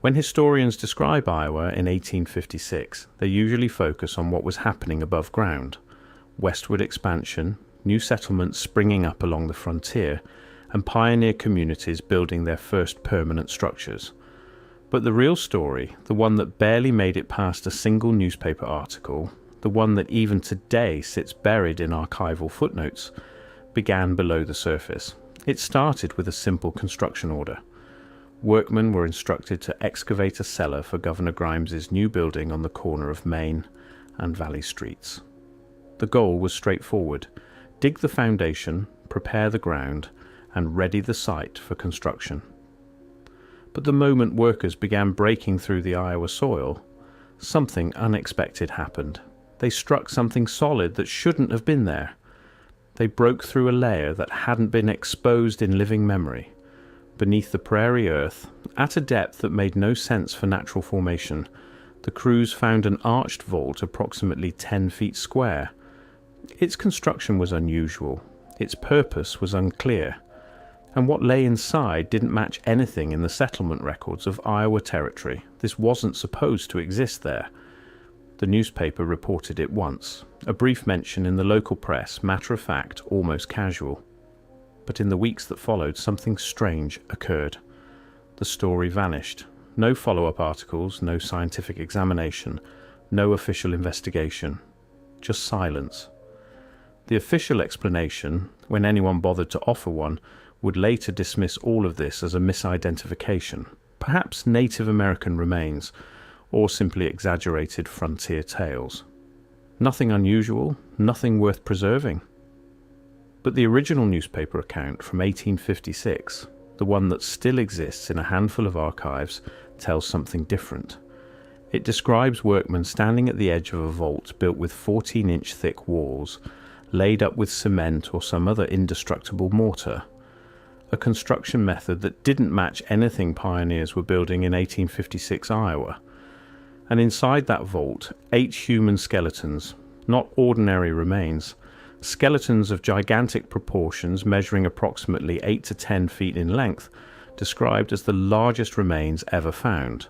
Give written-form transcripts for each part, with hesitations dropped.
When historians describe Iowa in 1856, they usually focus on what was happening above ground: westward expansion, new settlements springing up along the frontier, and pioneer communities building their first permanent structures. But the real story, the one that barely made it past a single newspaper article, the one that even today sits buried in archival footnotes, began below the surface. It started with a simple construction order. Workmen were instructed to excavate a cellar for Governor Grimes's new building on the corner of Main and Valley Streets. The goal was straightforward: dig the foundation, prepare the ground, and ready the site for construction. But the moment workers began breaking through the Iowa soil, something unexpected happened. They struck something solid that shouldn't have been there. They broke through a layer that hadn't been exposed in living memory. Beneath the prairie earth, at a depth that made no sense for natural formation, the crews found an arched vault approximately 10 feet square. Its construction was unusual. Its purpose was unclear. And what lay inside didn't match anything in the settlement records of Iowa Territory. This wasn't supposed to exist there. The newspaper reported it once, a brief mention in the local press, matter of fact, almost casual. But in the weeks that followed, something strange occurred. The story vanished. No follow-up articles, no scientific examination, no official investigation. Just silence. The official explanation, when anyone bothered to offer one, would later dismiss all of this as a misidentification, perhaps Native American remains, or simply exaggerated frontier tales. Nothing unusual, nothing worth preserving. But the original newspaper account from 1856, the one that still exists in a handful of archives, tells something different. It describes workmen standing at the edge of a vault built with 14-inch thick walls, laid up with cement or some other indestructible mortar, a construction method that didn't match anything pioneers were building in 1856 Iowa. And inside that vault, 8 human skeletons, not ordinary remains, skeletons of gigantic proportions measuring approximately 8 to 10 feet in length, described as the largest remains ever found.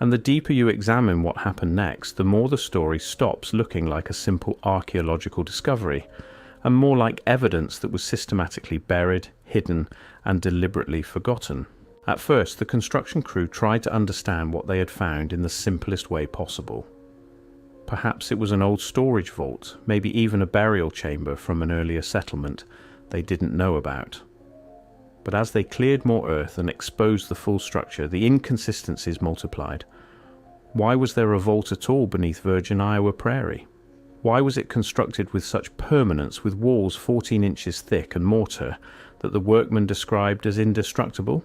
And the deeper you examine what happened next, the more the story stops looking like a simple archaeological discovery, and more like evidence that was systematically buried, hidden, and deliberately forgotten. At first, the construction crew tried to understand what they had found in the simplest way possible. Perhaps it was an old storage vault, maybe even a burial chamber from an earlier settlement they didn't know about. But as they cleared more earth and exposed the full structure, the inconsistencies multiplied. Why was there a vault at all beneath virgin Iowa prairie? Why was it constructed with such permanence, with walls 14 inches thick and mortar that the workmen described as indestructible?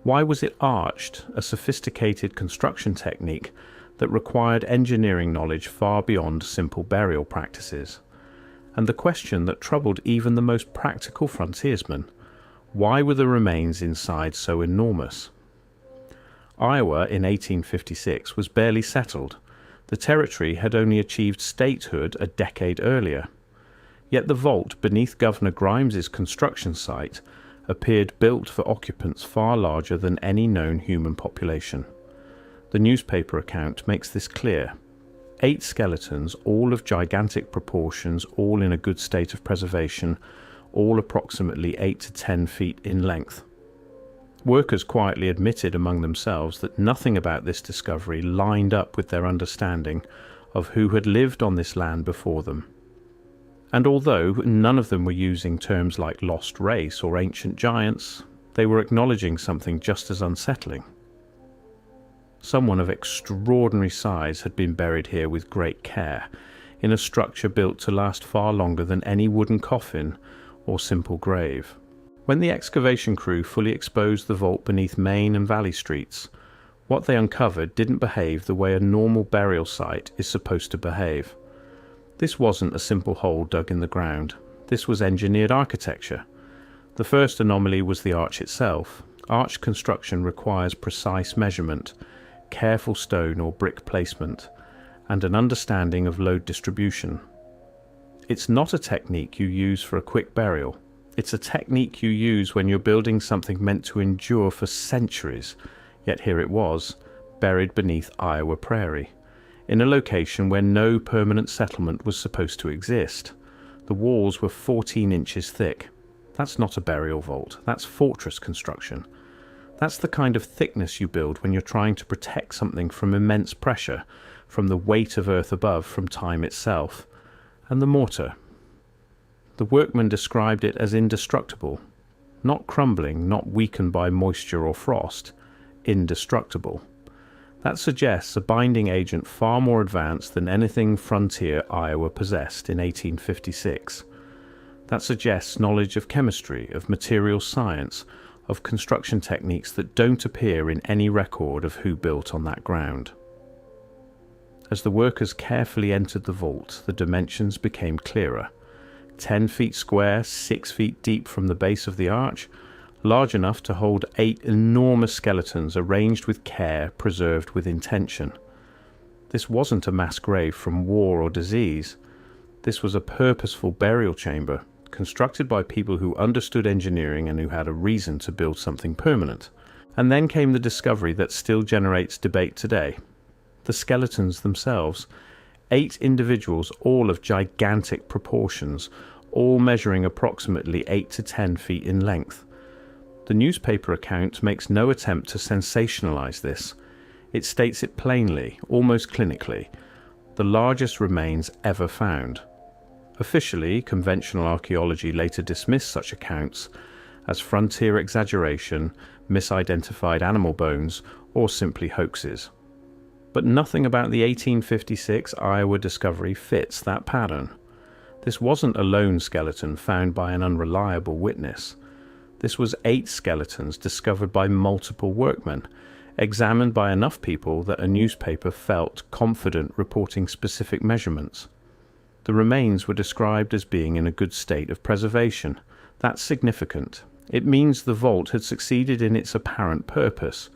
Why was it arched, a sophisticated construction technique that required engineering knowledge far beyond simple burial practices? And the question that troubled even the most practical frontiersmen: why were the remains inside so enormous? Iowa in 1856 was barely settled. The territory had only achieved statehood a decade earlier. Yet the vault beneath Governor Grimes's construction site appeared built for occupants far larger than any known human population. The newspaper account makes this clear. 8 skeletons, all of gigantic proportions, all in a good state of preservation, all approximately 8 to 10 feet in length. Workers quietly admitted among themselves that nothing about this discovery lined up with their understanding of who had lived on this land before them. And although none of them were using terms like lost race or ancient giants, they were acknowledging something just as unsettling. Someone of extraordinary size had been buried here with great care, in a structure built to last far longer than any wooden coffin or simple grave. When the excavation crew fully exposed the vault beneath Main and Valley Streets, what they uncovered didn't behave the way a normal burial site is supposed to behave. This wasn't a simple hole dug in the ground. This was engineered architecture. The first anomaly was the arch itself. Arch construction requires precise measurement, careful stone or brick placement, and an understanding of load distribution. It's not a technique you use for a quick burial. It's a technique you use when you're building something meant to endure for centuries, Yet here it was, buried beneath Iowa prairie, in a location where no permanent settlement was supposed to exist. The walls were 14 inches thick. That's not a burial vault, that's fortress construction. That's the kind of thickness you build when you're trying to protect something from immense pressure, from the weight of earth above, from time itself. And the mortar. The workmen described it as indestructible. Not crumbling, not weakened by moisture or frost. Indestructible. That suggests a binding agent far more advanced than anything frontier Iowa possessed in 1856. That suggests knowledge of chemistry, of material science, of construction techniques that don't appear in any record of who built on that ground. As the workers carefully entered the vault, the dimensions became clearer. 10 feet square, 6 feet deep from the base of the arch, large enough to hold 8 enormous skeletons arranged with care, preserved with intention. This wasn't a mass grave from war or disease. This was a purposeful burial chamber, constructed by people who understood engineering and who had a reason to build something permanent. And then came the discovery that still generates debate today. The skeletons themselves. 8 individuals, all of gigantic proportions, all measuring approximately 8 to 10 feet in length. The newspaper account makes no attempt to sensationalize this. It states it plainly, almost clinically, the largest remains ever found. Officially, conventional archaeology later dismissed such accounts as frontier exaggeration, misidentified animal bones, or simply hoaxes. But nothing about the 1856 Iowa discovery fits that pattern. This wasn't a lone skeleton found by an unreliable witness. This was 8 skeletons discovered by multiple workmen, examined by enough people that a newspaper felt confident reporting specific measurements. The remains were described as being in a good state of preservation. That's significant. It means the vault had succeeded in its apparent purpose,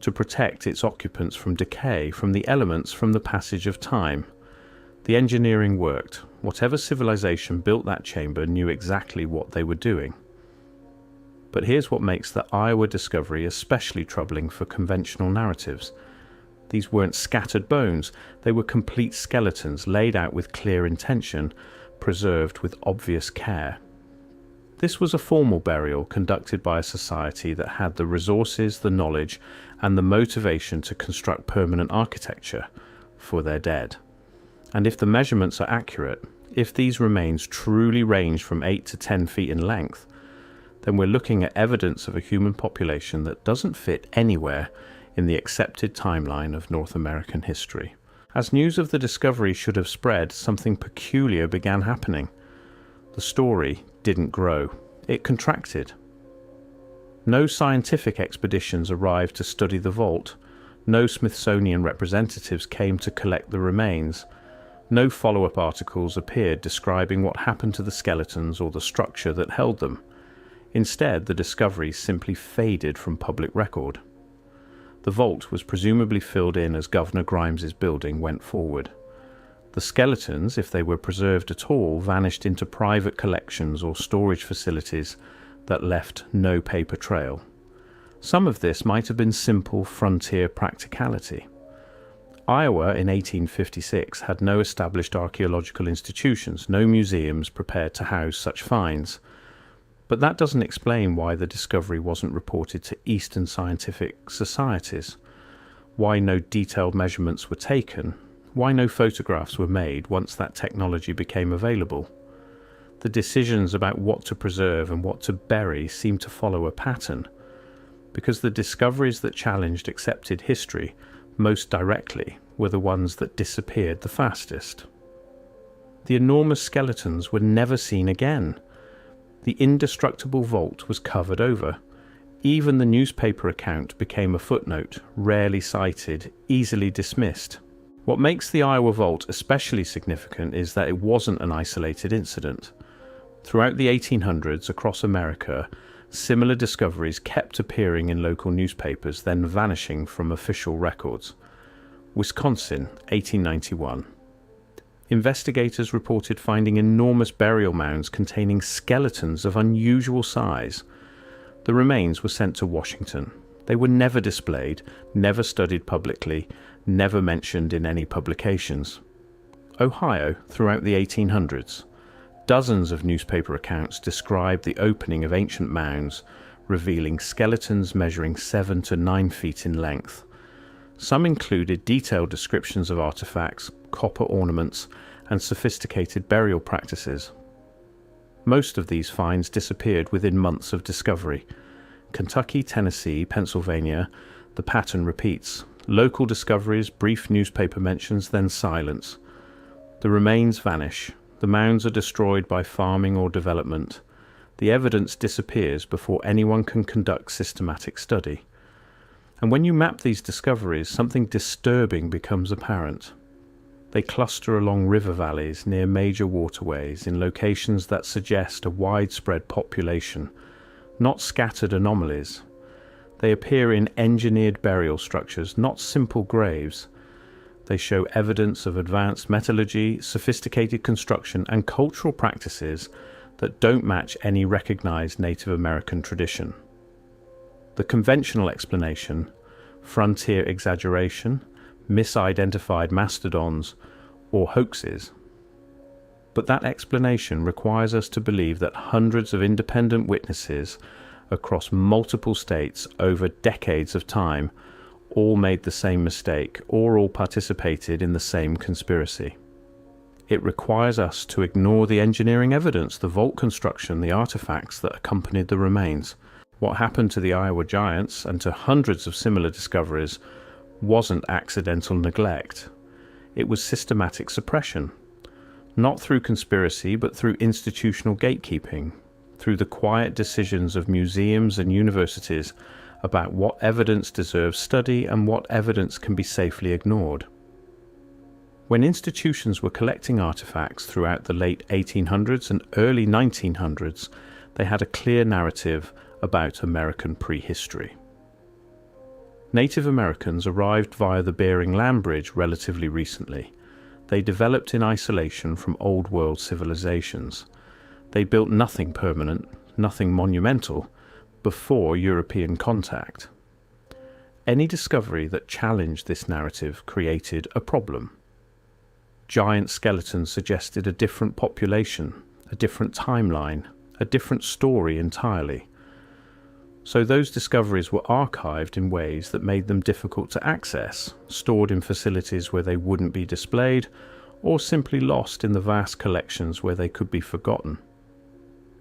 to protect its occupants from decay, from the elements, from the passage of time. The engineering worked. Whatever civilization built that chamber knew exactly what they were doing. But here's what makes the Iowa discovery especially troubling for conventional narratives. These weren't scattered bones, they were complete skeletons laid out with clear intention, preserved with obvious care. This was a formal burial conducted by a society that had the resources, the knowledge, and the motivation to construct permanent architecture for their dead. And if the measurements are accurate, if these remains truly range from 8 to 10 feet in length, then we're looking at evidence of a human population that doesn't fit anywhere in the accepted timeline of North American history. As news of the discovery should have spread, something peculiar began happening. The story didn't grow. It contracted. No scientific expeditions arrived to study the vault. No Smithsonian representatives came to collect the remains. No follow-up articles appeared describing what happened to the skeletons or the structure that held them. Instead, the discovery simply faded from public record. The vault was presumably filled in as Governor Grimes's building went forward. The skeletons, if they were preserved at all, vanished into private collections or storage facilities that left no paper trail. Some of this might have been simple frontier practicality. Iowa in 1856 had no established archaeological institutions, no museums prepared to house such finds. But that doesn't explain why the discovery wasn't reported to Eastern scientific societies, why no detailed measurements were taken, why no photographs were made once that technology became available. The decisions about what to preserve and what to bury seemed to follow a pattern, because the discoveries that challenged accepted history most directly were the ones that disappeared the fastest. The enormous skeletons were never seen again. The indestructible vault was covered over. Even the newspaper account became a footnote, rarely cited, easily dismissed. What makes the Iowa Vault especially significant is that it wasn't an isolated incident. Throughout the 1800s, across America, similar discoveries kept appearing in local newspapers, then vanishing from official records. Wisconsin, 1891. Investigators reported finding enormous burial mounds containing skeletons of unusual size. The remains were sent to Washington. They were never displayed, never studied publicly, never mentioned in any publications. Ohio, throughout the 1800s, dozens of newspaper accounts describe the opening of ancient mounds, revealing skeletons measuring 7 to 9 feet in length. Some included detailed descriptions of artifacts, copper ornaments, and sophisticated burial practices. Most of these finds disappeared within months of discovery. Kentucky, Tennessee, Pennsylvania, the pattern repeats. Local discoveries, brief newspaper mentions, then silence. The remains vanish. The mounds are destroyed by farming or development. The evidence disappears before anyone can conduct systematic study. And when you map these discoveries, something disturbing becomes apparent. They cluster along river valleys near major waterways in locations that suggest a widespread population, not scattered anomalies. They appear in engineered burial structures, not simple graves. They show evidence of advanced metallurgy, sophisticated construction, and cultural practices that don't match any recognized Native American tradition. The conventional explanation, frontier exaggeration, misidentified mastodons, or hoaxes. But that explanation requires us to believe that hundreds of independent witnesses across multiple states over decades of time all made the same mistake, or all participated in the same conspiracy. It requires us to ignore the engineering evidence, the vault construction, the artifacts that accompanied the remains. What happened to the Iowa Giants and to hundreds of similar discoveries wasn't accidental neglect. It was systematic suppression. Not through conspiracy, but through institutional gatekeeping, through the quiet decisions of museums and universities about what evidence deserves study and what evidence can be safely ignored. When institutions were collecting artifacts throughout the late 1800s and early 1900s, they had a clear narrative about American prehistory. Native Americans arrived via the Bering Land Bridge relatively recently. They developed in isolation from Old World civilizations. They built nothing permanent, nothing monumental, before European contact. Any discovery that challenged this narrative created a problem. Giant skeletons suggested a different population, a different timeline, a different story entirely. So those discoveries were archived in ways that made them difficult to access, stored in facilities where they wouldn't be displayed, or simply lost in the vast collections where they could be forgotten.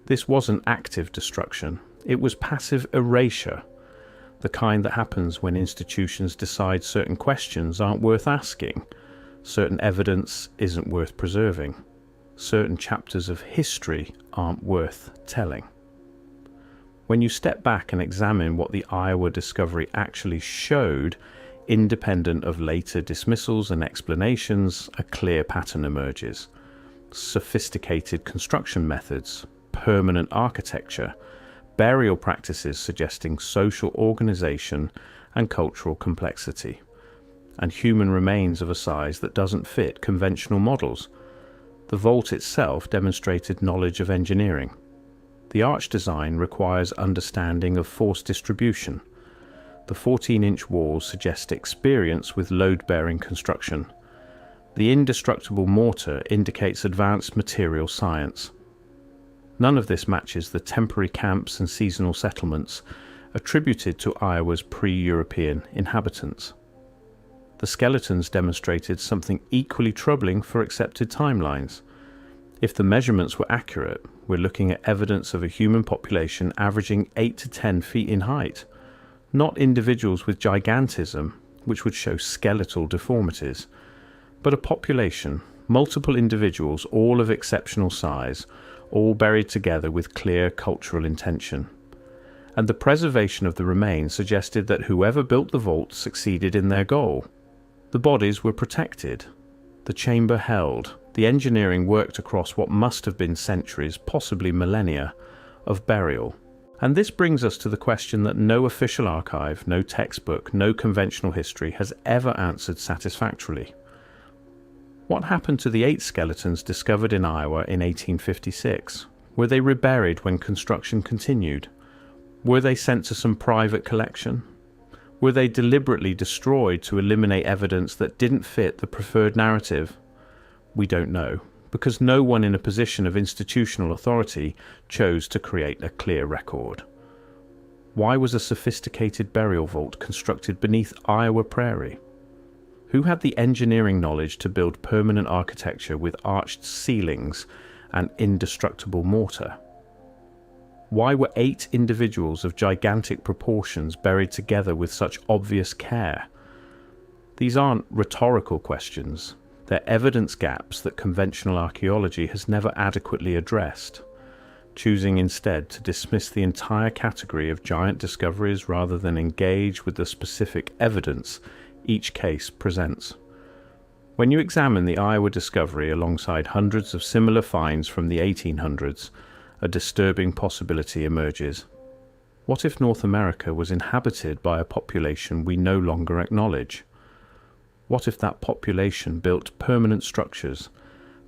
This wasn't active destruction, it was passive erasure, the kind that happens when institutions decide certain questions aren't worth asking, certain evidence isn't worth preserving, certain chapters of history aren't worth telling. When you step back and examine what the Iowa discovery actually showed, independent of later dismissals and explanations, a clear pattern emerges. Sophisticated construction methods, permanent architecture, burial practices suggesting social organization and cultural complexity, and human remains of a size that doesn't fit conventional models. The vault itself demonstrated knowledge of engineering. The arch design requires understanding of force distribution. The 14-inch walls suggest experience with load-bearing construction. The indestructible mortar indicates advanced material science. None of this matches the temporary camps and seasonal settlements attributed to Iowa's pre-European inhabitants. The skeletons demonstrated something equally troubling for accepted timelines. If the measurements were accurate, we're looking at evidence of a human population averaging 8 to 10 feet in height, not individuals with gigantism, which would show skeletal deformities, but a population, multiple individuals, all of exceptional size, all buried together with clear cultural intention. And the preservation of the remains suggested that whoever built the vault succeeded in their goal. The bodies were protected, the chamber held, the engineering worked across what must have been centuries, possibly millennia, of burial. And this brings us to the question that no official archive, no textbook, no conventional history has ever answered satisfactorily. What happened to the 8 skeletons discovered in Iowa in 1856? Were they reburied when construction continued? Were they sent to some private collection? Were they deliberately destroyed to eliminate evidence that didn't fit the preferred narrative? We don't know, because no one in a position of institutional authority chose to create a clear record. Why was a sophisticated burial vault constructed beneath Iowa Prairie? Who had the engineering knowledge to build permanent architecture with arched ceilings and indestructible mortar? Why were 8 individuals of gigantic proportions buried together with such obvious care? These aren't rhetorical questions. They're evidence gaps that conventional archaeology has never adequately addressed, choosing instead to dismiss the entire category of giant discoveries rather than engage with the specific evidence each case presents. When you examine the Iowa discovery alongside hundreds of similar finds from the 1800s, a disturbing possibility emerges. What if North America was inhabited by a population we no longer acknowledge? What if that population built permanent structures,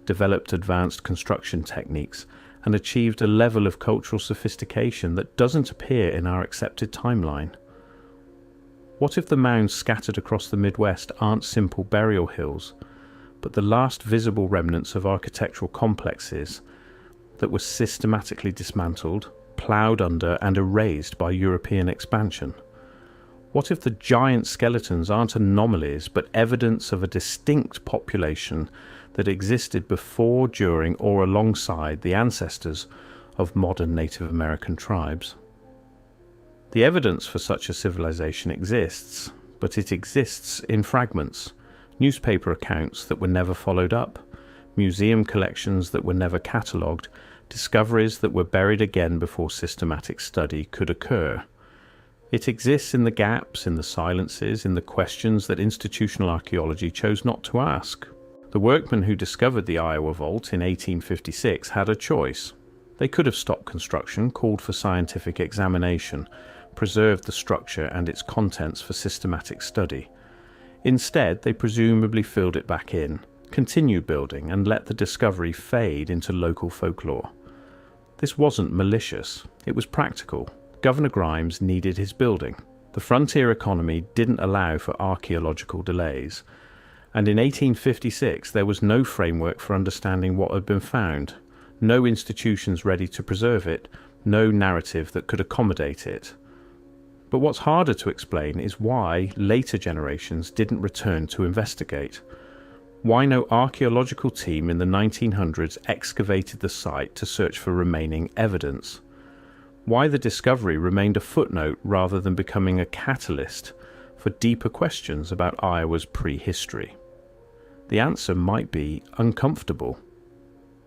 developed advanced construction techniques, and achieved a level of cultural sophistication that doesn't appear in our accepted timeline? What if the mounds scattered across the Midwest aren't simple burial hills, but the last visible remnants of architectural complexes that were systematically dismantled, ploughed under, and erased by European expansion? What if the giant skeletons aren't anomalies, but evidence of a distinct population that existed before, during, or alongside the ancestors of modern Native American tribes? The evidence for such a civilization exists, but it exists in fragments, newspaper accounts that were never followed up, museum collections that were never catalogued, discoveries that were buried again before systematic study could occur. It exists in the gaps, in the silences, in the questions that institutional archaeology chose not to ask. The workmen who discovered the Iowa Vault in 1856 had a choice. They could have stopped construction, called for scientific examination, preserved the structure and its contents for systematic study. Instead, they presumably filled it back in, continued building, and let the discovery fade into local folklore. This wasn't malicious, it was practical. Governor Grimes needed his building. The frontier economy didn't allow for archaeological delays, and in 1856 there was no framework for understanding what had been found, no institutions ready to preserve it, no narrative that could accommodate it. But what's harder to explain is why later generations didn't return to investigate. Why no archaeological team in the 1900s excavated the site to search for remaining evidence? Why the discovery remained a footnote rather than becoming a catalyst for deeper questions about Iowa's prehistory? The answer might be uncomfortable.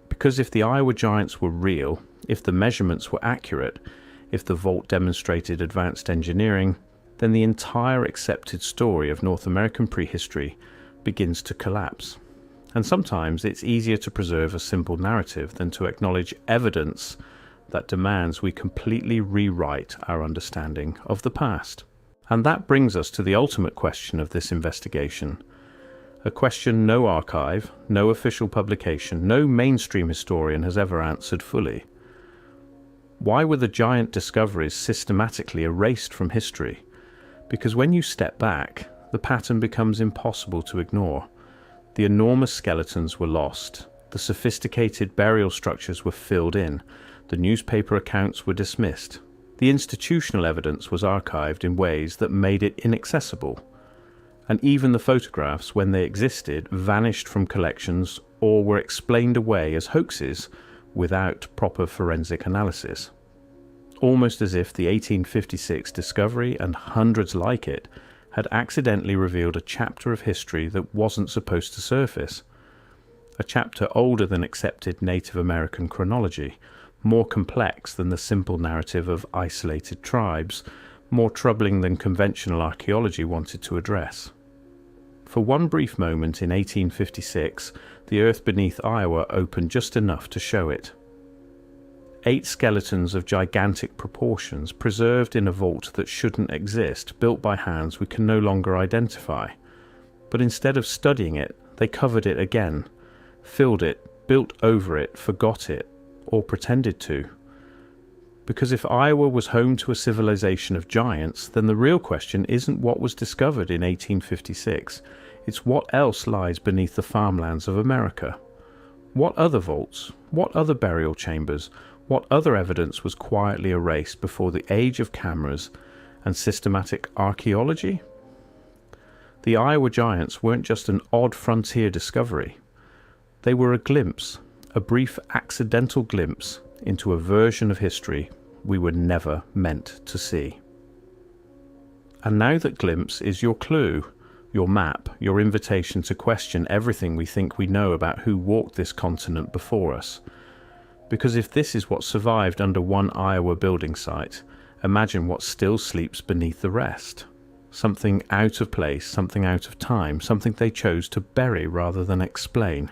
Because if the Iowa giants were real, if the measurements were accurate, if the vault demonstrated advanced engineering, then the entire accepted story of North American prehistory begins to collapse. And sometimes it's easier to preserve a simple narrative than to acknowledge evidence that demands we completely rewrite our understanding of the past. And that brings us to the ultimate question of this investigation, a question no archive, no official publication, no mainstream historian has ever answered fully. Why were the giant discoveries systematically erased from history? Because when you step back, the pattern becomes impossible to ignore. The enormous skeletons were lost, the sophisticated burial structures were filled in, the newspaper accounts were dismissed. The institutional evidence was archived in ways that made it inaccessible. And even the photographs, when they existed, vanished from collections or were explained away as hoaxes without proper forensic analysis. Almost as if the 1856 discovery and hundreds like it had accidentally revealed a chapter of history that wasn't supposed to surface. A chapter older than accepted Native American chronology, more complex than the simple narrative of isolated tribes, more troubling than conventional archaeology wanted to address. For one brief moment in 1856, the earth beneath Iowa opened just enough to show it. 8 skeletons of gigantic proportions preserved in a vault that shouldn't exist, built by hands we can no longer identify. But instead of studying it, they covered it again, filled it, built over it, forgot it, or pretended to. Because if Iowa was home to a civilization of giants, then the real question isn't what was discovered in 1856, it's what else lies beneath the farmlands of America. What other vaults, what other burial chambers, what other evidence was quietly erased before the age of cameras and systematic archaeology? The Iowa giants weren't just an odd frontier discovery. They were a glimpse, a brief accidental glimpse into a version of history we were never meant to see. And now that glimpse is your clue, your map, your invitation to question everything we think we know about who walked this continent before us. Because if this is what survived under one Iowa building site, imagine what still sleeps beneath the rest. Something out of place, something out of time, something they chose to bury rather than explain.